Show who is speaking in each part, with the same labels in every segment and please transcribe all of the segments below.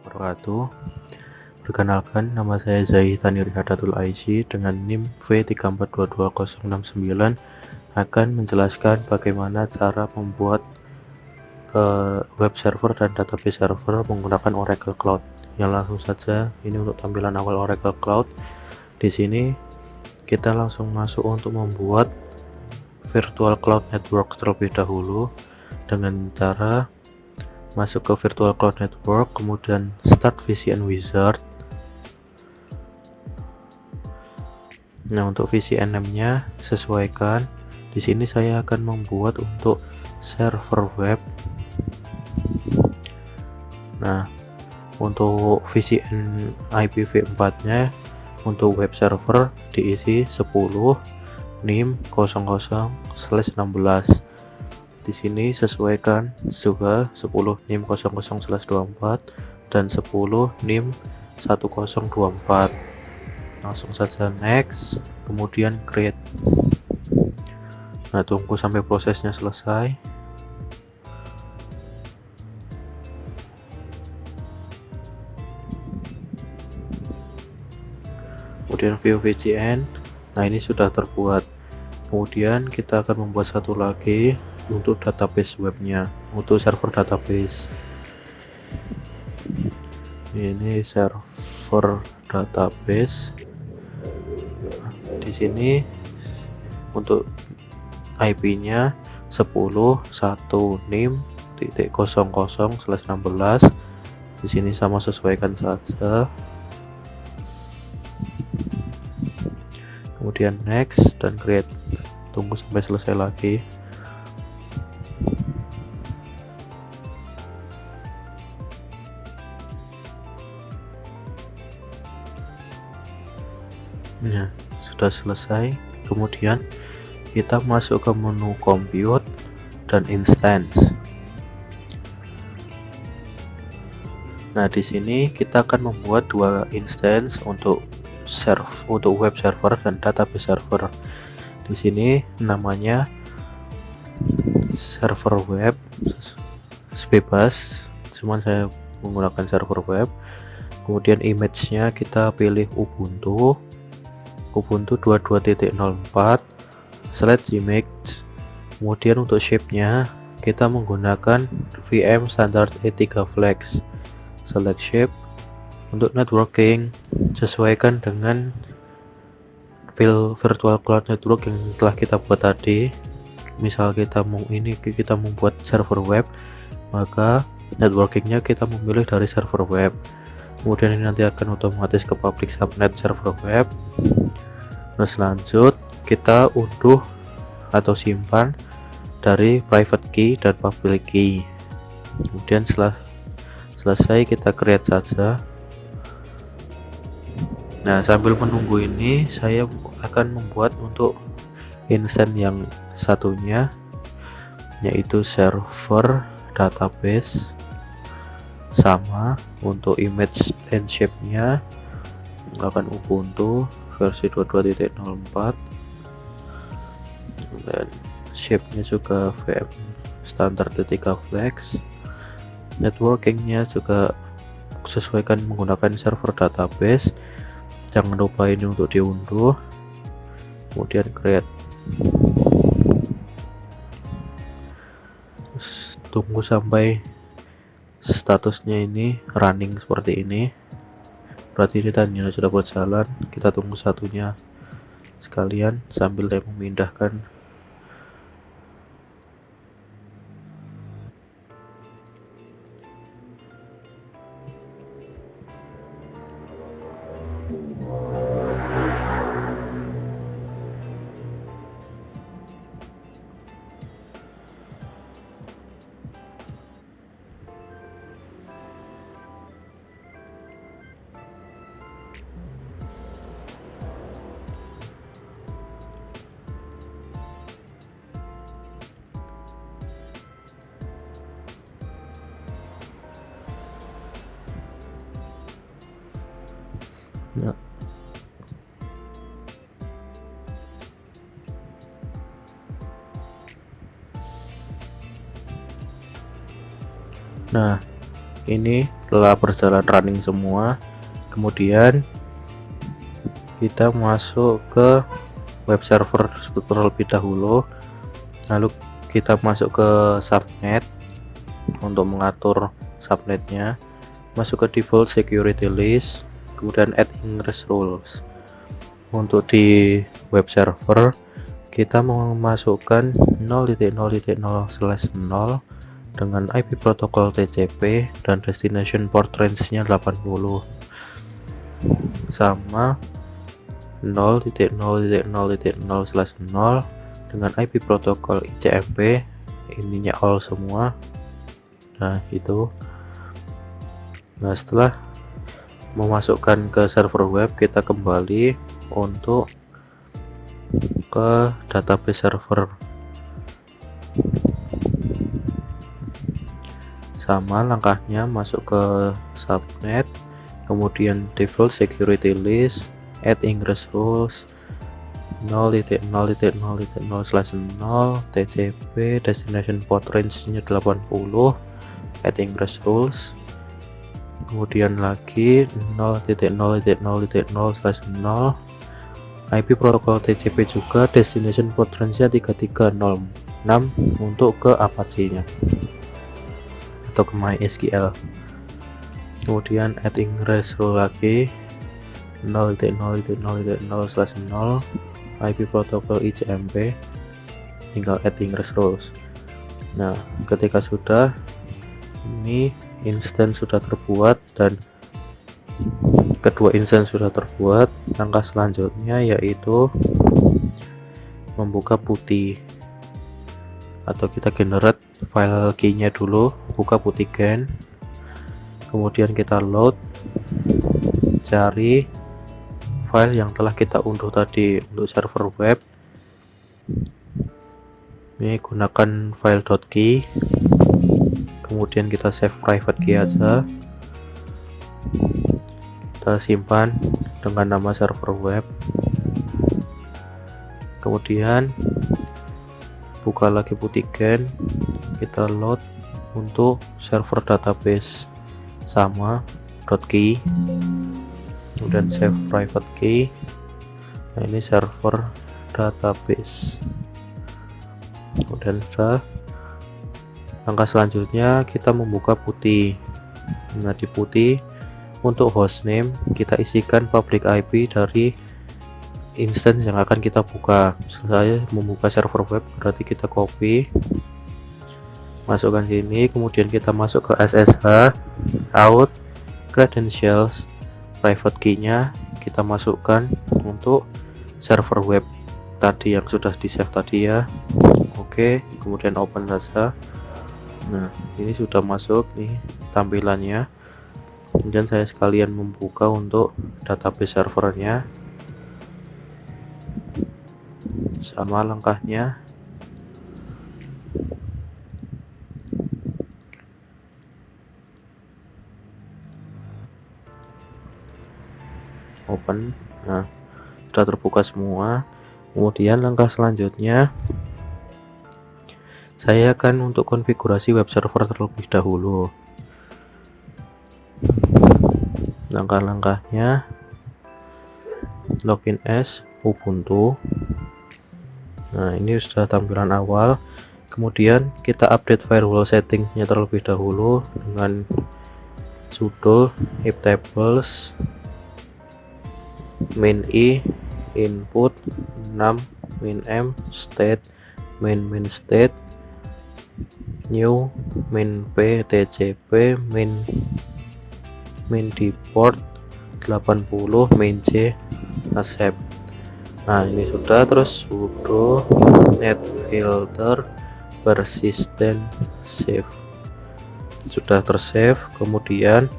Speaker 1: wabarakatuh. Perkenalkan, nama saya Zaitan Irhadatul Aisy dengan NIM V3422069 akan menjelaskan bagaimana cara membuat web server dan database server menggunakan Oracle Cloud. Yang langsung saja, ini untuk tampilan awal Oracle Cloud. Di sini kita langsung masuk untuk membuat virtual cloud network terlebih dahulu dengan cara masuk ke virtual cloud network, kemudian start VCN wizard. Nah, untuk VCN-nya sesuaikan. Di sini saya akan membuat untuk server web. Nah, untuk VCN IPv4-nya untuk web server diisi 10 NIM 00/16. Di sini sesuaikan juga 10 NIM 00/24 dan 10 NIM 1024. Langsung saja next, kemudian create. Nah, tunggu sampai prosesnya selesai. Kemudian view VCN. Nah, ini sudah terbuat. Kemudian kita akan membuat satu lagi untuk database webnya, untuk server database. Ini server database. Di sini untuk IP-nya 10.1 NIM 00/16. Di sini sama, sesuaikan saja. Kemudian next dan create. Tunggu sampai selesai lagi. Nah, sudah selesai. Kemudian kita masuk ke menu compute dan instance. Nah, di sini kita akan membuat dua instance untuk web server dan database server. Di sini namanya server web bebas, cuman saya menggunakan server web. Kemudian image-nya kita pilih Ubuntu 22.04/image. Kemudian untuk shape-nya kita menggunakan VM standard E3 Flex. Select shape. Untuk networking sesuaikan dengan virtual cloud network yang telah kita buat tadi. Misal kita membuat server web, maka networkingnya kita memilih dari server web. Kemudian ini nanti akan otomatis ke public subnet server web. Terus lanjut kita unduh atau simpan dari private key dan public key. Kemudian setelah selesai kita create saja. Nah, sambil menunggu ini saya akan membuat untuk instance yang satunya, yaitu server database. Sama untuk image and shape-nya menggunakan Ubuntu versi 22.04 dan shape-nya juga VM standar E3 Flex. Networking-nya juga sesuaikan menggunakan server database. Jangan lupa ini untuk diunduh. Kemudian create. Terus tunggu sampai statusnya ini running seperti ini, berarti ini tandanya sudah berjalan. Kita tunggu satunya sekalian sambil saya memindahkan. Nah, ini telah berjalan running semua. Kemudian kita masuk ke web server terlebih dahulu, lalu kita masuk ke subnet. Untuk mengatur subnetnya, masuk ke default security list, kemudian add ingress rules. Untuk di web server kita memasukkan 0.0.0/0 dengan IP protokol TCP dan destination port range-nya 80, sama 0.0.0/0 dengan IP protokol ICMP, ininya all semua. Nah itu. Nah setelah memasukkan ke server web, kita kembali untuk ke database server, sama langkahnya masuk ke subnet, kemudian default security list, add ingress rules, 0.0.0/0 TCP, destination port range-nya 80, add ingress rules, kemudian lagi 0.0.0/0 IP protokol TCP juga, destination port range-nya 3306 untuk ke Apache-nya atau ke MySQL. Kemudian add ingress rule lagi 0.0.0/0 IP protokol ICMP, tinggal add ingress rules. Nah ketika sudah, ini instance sudah terbuat dan kedua instance sudah terbuat. Langkah selanjutnya yaitu membuka PuTTY, atau kita generate file key-nya dulu, buka PuTTY-Gen, kemudian kita load, cari file yang telah kita unduh tadi untuk server web. Ini gunakan file.key, kemudian kita save private key aja, kita simpan dengan nama server web. Kemudian buka lagi PuTTY-Gen, kita load untuk server database, sama .key, kemudian save private key. Nah ini server database. Kemudian sudah, langkah selanjutnya kita membuka PuTTY. Nah di PuTTY, untuk hostname kita isikan public IP dari instance yang akan kita buka. Saya membuka server web, berarti kita copy, masukkan sini, kemudian kita masuk ke SSH, out, credentials, private key-nya kita masukkan untuk server web tadi yang sudah di save tadi ya. Oke, kemudian open saja. Nah ini sudah masuk nih tampilannya. Kemudian saya sekalian membuka untuk database servernya, sama langkahnya. Open. Nah sudah terbuka semua. Kemudian langkah selanjutnya saya akan untuk konfigurasi web server terlebih dahulu. Langkah-langkahnya, login as Ubuntu. Nah ini sudah tampilan awal. Kemudian kita update firewall settingnya terlebih dahulu dengan sudo iptables main i input 6 min m state main state new min p tcp min di port 80 main c accept. Nah ini sudah. Terus sudo net filter persistent save, sudah tersave. Kemudian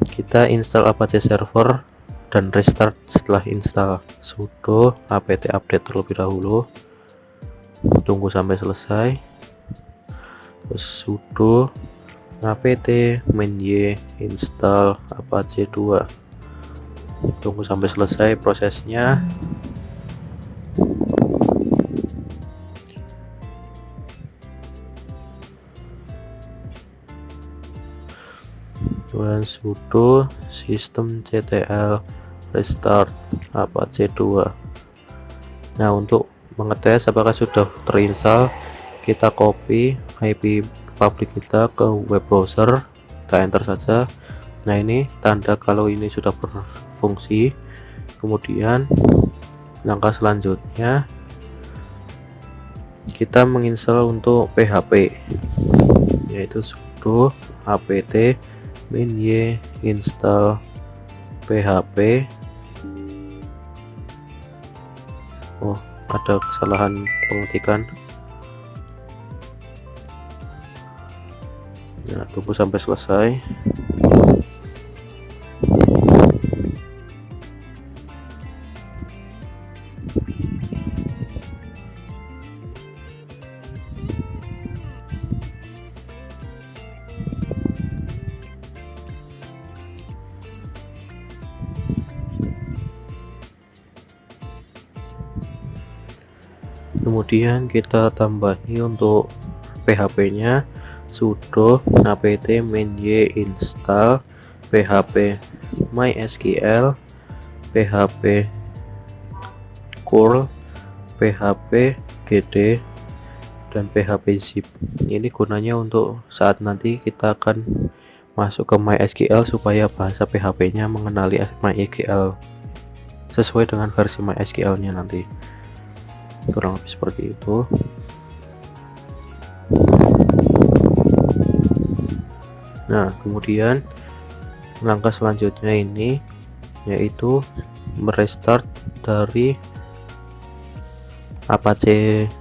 Speaker 1: kita install Apache server dan restart setelah install. Sudo apt update terlebih dahulu, tunggu sampai selesai. Terus sudo apt -y install Apache 2, tunggu sampai selesai prosesnya. kemudian sudo systemctl restart apache 2. Nah, untuk mengetes apakah sudah terinstall, kita copy IP public kita ke web browser, kita enter saja. Nah, ini tanda kalau ini sudah berfungsi. Kemudian langkah selanjutnya kita menginstal untuk PHP, yaitu sudo apt min y install php. Oh, ada kesalahan pengetikan. Nah, tunggu sampai selesai. Kemudian kita tambahi untuk PHP nya sudo apt min y install php mysql php curl php gd dan php zip. Ini gunanya untuk saat nanti kita akan masuk ke MySQL supaya bahasa PHP nya mengenali MySQL sesuai dengan versi MySQL nya nanti, kurang lebih seperti itu. Nah, kemudian langkah selanjutnya ini yaitu merestart dari apache.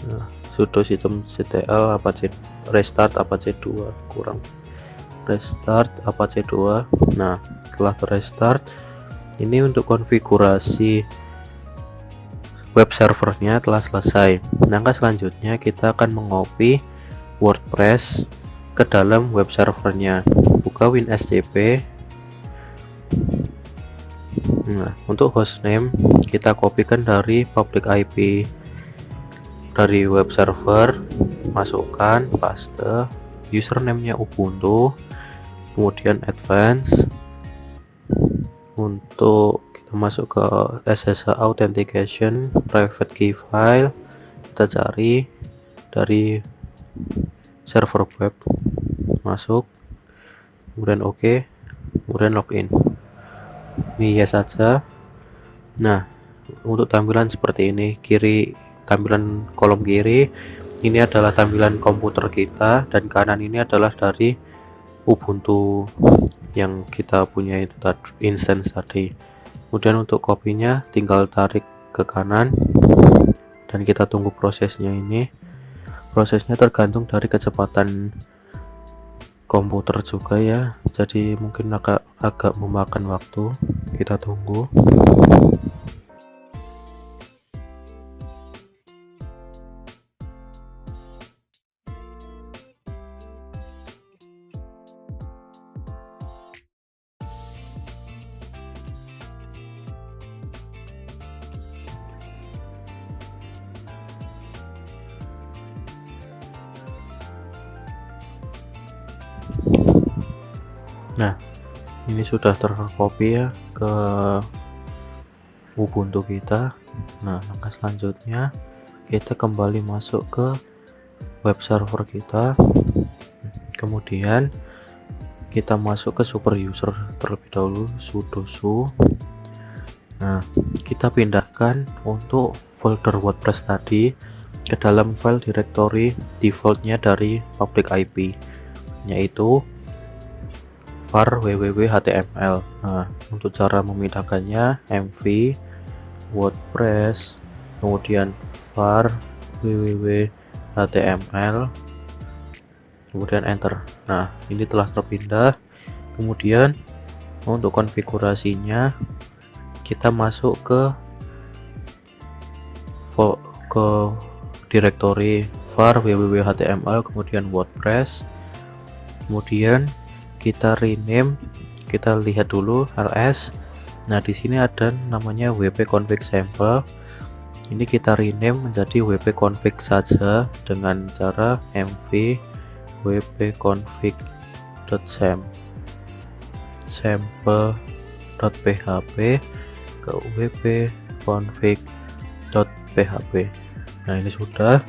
Speaker 1: Nah, sudo systemctl apache restart apache 2 kurang restart apache 2. Nah, setelah restart ini untuk konfigurasi web servernya telah selesai. Langkah selanjutnya kita akan mengopi WordPress ke dalam web servernya. Buka WinSCP. Nah, untuk hostname kita kopikan dari public IP dari web server, masukkan, paste, username-nya Ubuntu, kemudian advance. Untuk kita masuk ke SSH authentication private key file, kita cari dari server web, masuk, kemudian OK, kemudian login. Ini ya saja. Nah, untuk tampilan seperti ini, tampilan kolom kiri ini adalah tampilan komputer kita, dan kanan ini adalah dari Ubuntu yang kita punya itu instance tadi. Kemudian untuk kopinya tinggal tarik ke kanan dan kita tunggu prosesnya. Ini prosesnya tergantung dari kecepatan komputer juga ya, jadi mungkin agak memakan waktu, kita tunggu. Nah, ini sudah tercopy ya ke Ubuntu kita. Nah, langkah selanjutnya kita kembali masuk ke web server kita, kemudian kita masuk ke super user terlebih dahulu, sudo su. Nah, kita pindahkan untuk folder WordPress tadi ke dalam file directory defaultnya dari public IP, yaitu var www.html. Nah, untuk cara memindahkannya mv WordPress kemudian var www.html kemudian enter. Nah, ini telah terpindah. Kemudian untuk konfigurasinya kita masuk ke directory var www.html kemudian WordPress, kemudian kita rename, kita lihat dulu ls. Nah, di sini ada namanya wp-config sample. Ini kita rename menjadi wp-config saja dengan cara mv wp-config.sam sample.php ke wp-config.php. Nah, ini sudah.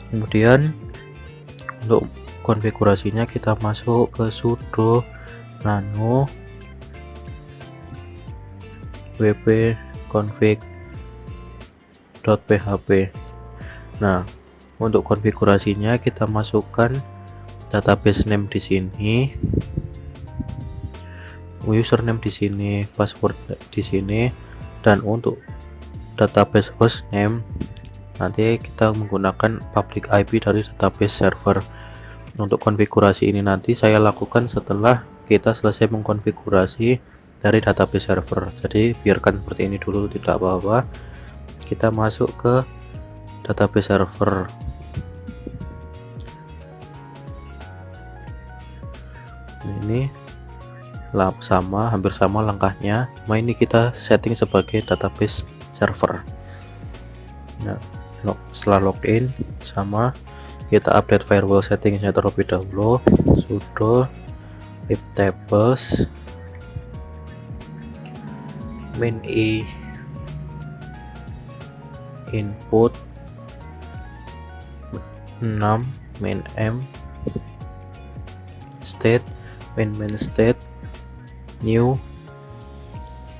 Speaker 1: Kemudian untuk konfigurasinya kita masuk ke sudo nano wp-config.php. Nah, untuk konfigurasinya kita masukkan database name di sini, username di sini, password di sini, dan untuk database hostname nanti kita menggunakan public IP dari database server. Untuk konfigurasi ini nanti saya lakukan setelah kita selesai mengkonfigurasi dari database server. Jadi biarkan seperti ini dulu, tidak apa-apa. Kita masuk ke database server. Ini hampir sama langkahnya. Ini kita setting sebagai database server. Nah, setelah login sama, kita update firewall settingsnya terlebih dahulu. Sudo pip tables main input 6 main m state main state new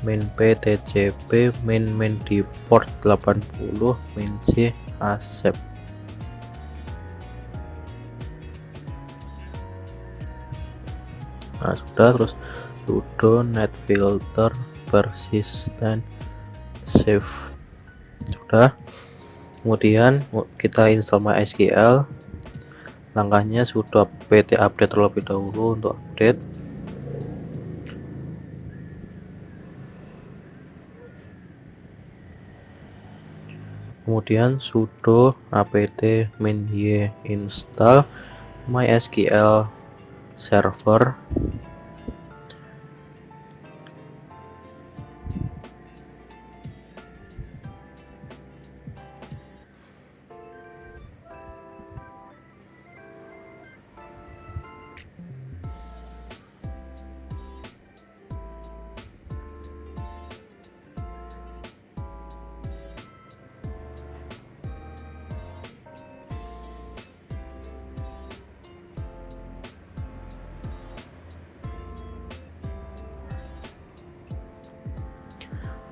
Speaker 1: main ptcp main di port 80 main c accept. Nah, sudah. Terus sudo net filter persistent save, sudah. Kemudian kita install MySQL. Langkahnya sudo pt update terlebih dahulu untuk update. Kemudian sudo apt min y install MySQL server.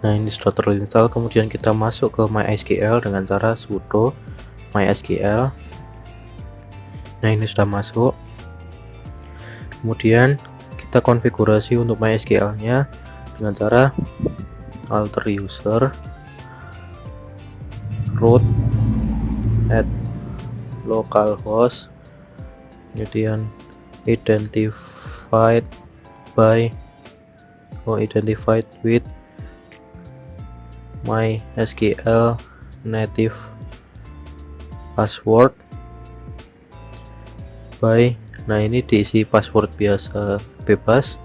Speaker 1: Nah, ini sudah terinstall. Kemudian kita masuk ke MySQL dengan cara sudo MySQL. Nah, ini sudah masuk. Kemudian kita konfigurasi untuk MySQL nya dengan cara alter user root at localhost, kemudian identified with MySQL native password by. Nah, ini diisi password biasa bebas.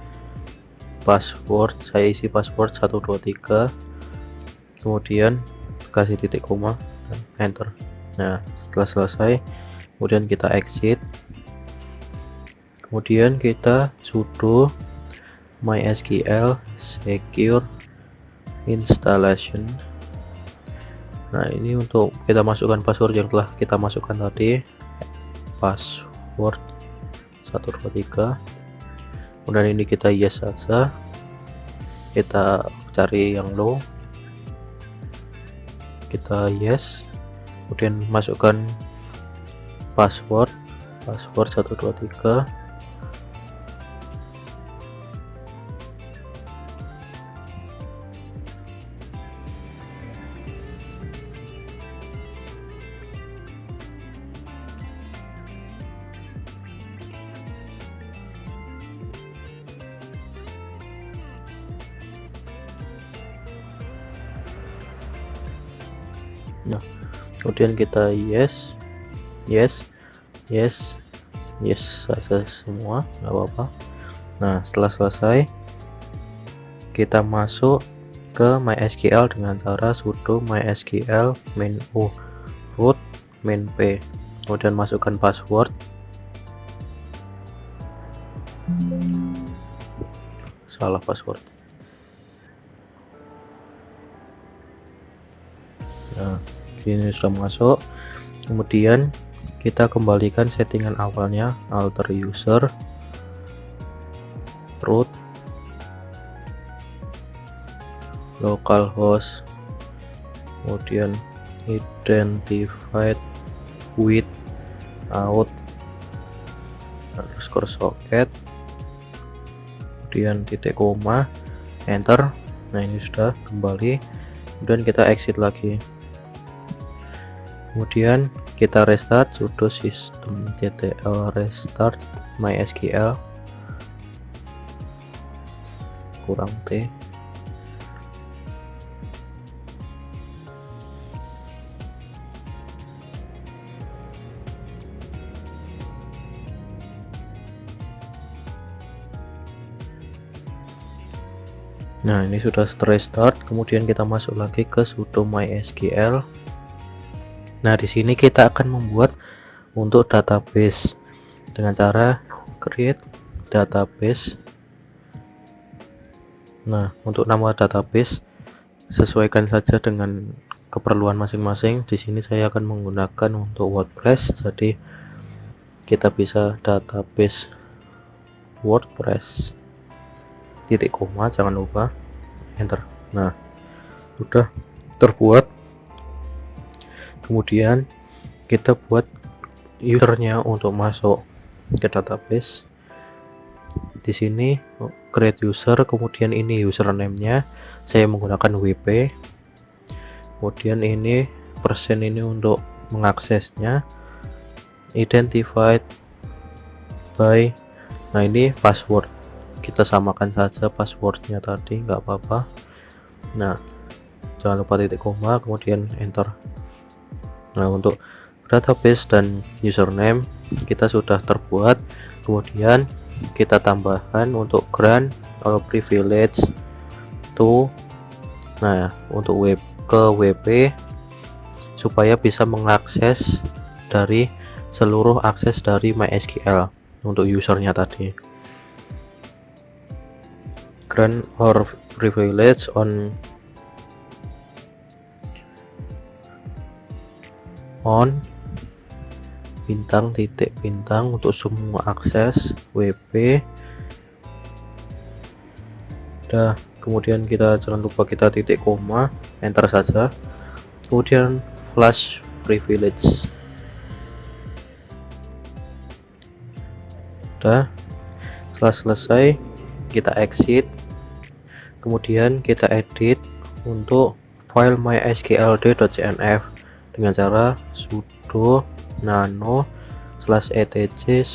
Speaker 1: Password saya isi password 123, kemudian kasih titik koma dan enter. Nah, setelah selesai kemudian kita exit. Kemudian kita sudo MySQL secure installation. Nah, ini untuk kita masukkan password yang telah kita masukkan tadi, password 123. Kemudian ini kita yes saja, kita cari yang low, kita yes, kemudian masukkan password 123. Nah, kemudian kita yes saja semua, nggak apa-apa. Nah, setelah selesai kita masuk ke MySQL dengan cara sudo MySQL main root main p, kemudian masukkan password salah password. Nah, ini sudah masuk. Kemudian kita kembalikan settingan awalnya, alter user, root, localhost, kemudian identified with out underscore socket, kemudian titik koma, enter. Nah, ini sudah kembali. Kemudian kita exit lagi, kemudian kita restart sudo systemctl restart mysql kurang t. Nah, ini sudah restart. Kemudian kita masuk lagi ke sudo mysql. Nah, di sini kita akan membuat untuk database dengan cara create database. Nah, untuk nama database sesuaikan saja dengan keperluan masing-masing. Di sini saya akan menggunakan untuk WordPress, jadi kita bisa database WordPress titik koma, jangan lupa enter. Nah, sudah terbuat. Kemudian kita buat usernya untuk masuk ke database. Di sini create user, kemudian ini username-nya saya menggunakan wp. Kemudian ini persen ini untuk mengaksesnya, identified by. Nah, ini password, kita samakan saja passwordnya tadi, nggak apa-apa. Nah, jangan lupa titik koma, kemudian enter. Nah, untuk database dan username kita sudah terbuat. Kemudian kita tambahkan untuk grant or privilege to, nah, untuk ke WP supaya bisa mengakses dari seluruh akses dari MySQL untuk usernya tadi. Grant or privilege on bintang titik bintang untuk semua akses WP. Dah, kemudian kita jangan lupa kita titik koma, enter saja. Kemudian flash privilege. Dah, setelah selesai kita exit. Kemudian kita edit untuk file mysqld.cnf dengan cara sudo nano /etc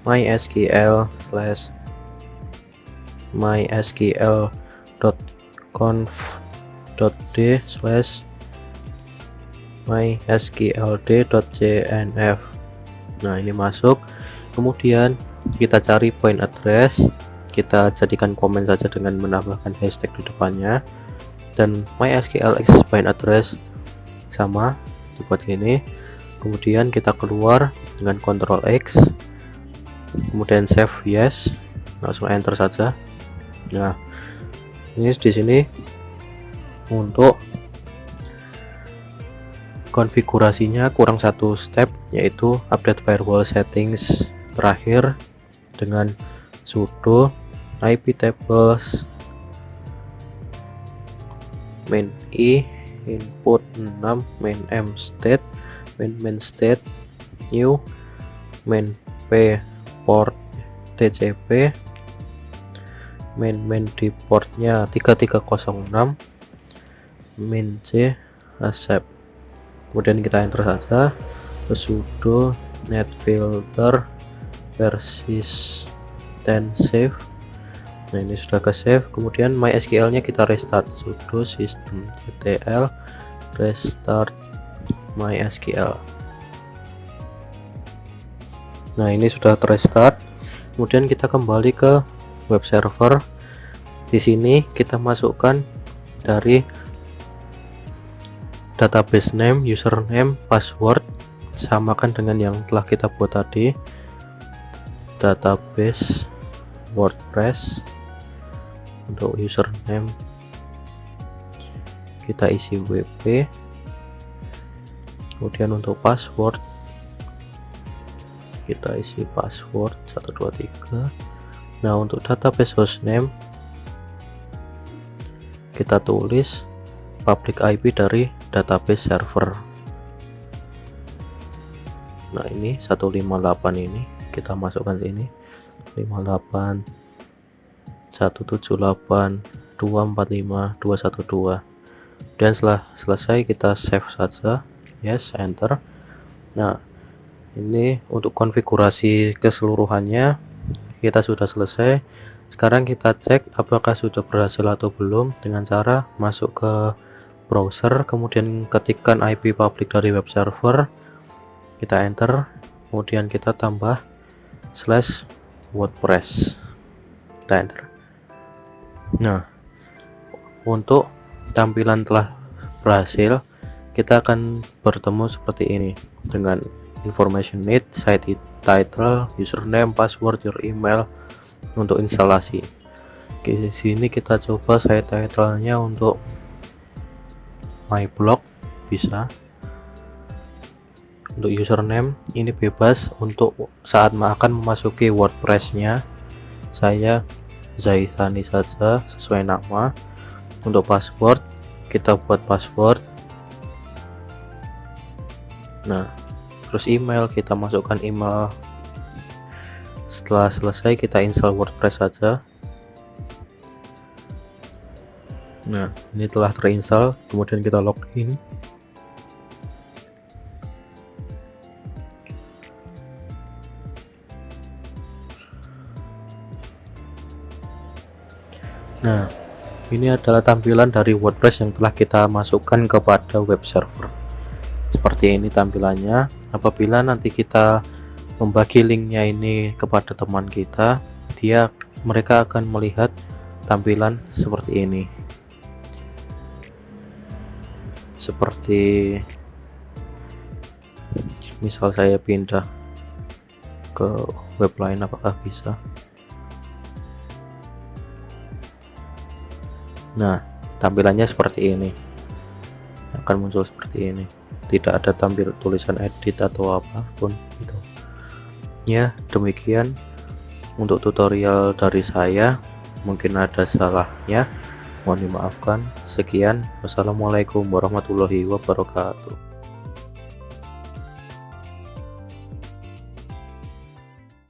Speaker 1: mysql.conf.d/mysqld.cnf. Nah, ini masuk. Kemudian kita cari point address, kita jadikan komen saja dengan menambahkan hashtag di depannya, dan mysql access point address sama dibuat ini. Kemudian kita keluar dengan Ctrl X, kemudian save yes, langsung enter saja. Nah, ini di sini untuk konfigurasinya kurang satu step, yaitu update firewall settings terakhir dengan sudo iptables main i input 6 main m state main state new main p port tcp main di portnya 3306 main c accept. Kemudian kita enter saja sudo net filter persistent save. Nah, ini sudah ke save. Kemudian MySQL nya kita restart sudo systemctl restart MySQL. Nah, ini sudah terrestart. Kemudian kita kembali ke web server. Di sini kita masukkan dari database name, username, password, samakan dengan yang telah kita buat tadi. database WordPress. Untuk username kita isi wp, kemudian untuk password kita isi password 123. Nah, untuk database hostname kita tulis public IP dari database server. Nah, ini 158 ini kita masukkan sini, 58 178 245 212. Dan setelah selesai kita save saja, yes, enter. Nah, ini untuk konfigurasi keseluruhannya kita sudah selesai. Sekarang kita cek apakah sudah berhasil atau belum dengan cara masuk ke browser, kemudian ketikkan IP public dari web server, kita enter, kemudian kita tambah /WordPress, kita enter. Nah, untuk tampilan telah berhasil, kita akan bertemu seperti ini dengan information need, site title, username, password, your email untuk instalasi. Di sini kita coba site title-nya untuk my blog, bisa. Untuk username ini bebas, untuk saat akan memasuki WordPress-nya saya Zaithani saja sesuai nama. Untuk password kita buat password. Nah, terus email kita masukkan email. Setelah selesai kita install WordPress saja. Nah, ini telah terinstall, kemudian kita login. Nah, ini adalah tampilan dari WordPress yang telah kita masukkan kepada web server. Seperti ini tampilannya. Apabila nanti kita membagi linknya ini kepada teman kita, mereka akan melihat tampilan seperti ini. Seperti misal saya pindah ke web lain, apakah bisa? Nah, tampilannya seperti ini, akan muncul seperti ini, tidak ada tampil tulisan edit atau apapun itu ya. Demikian untuk tutorial dari saya, mungkin ada salahnya, mohon dimaafkan. Sekian, wassalamualaikum warahmatullahi wabarakatuh.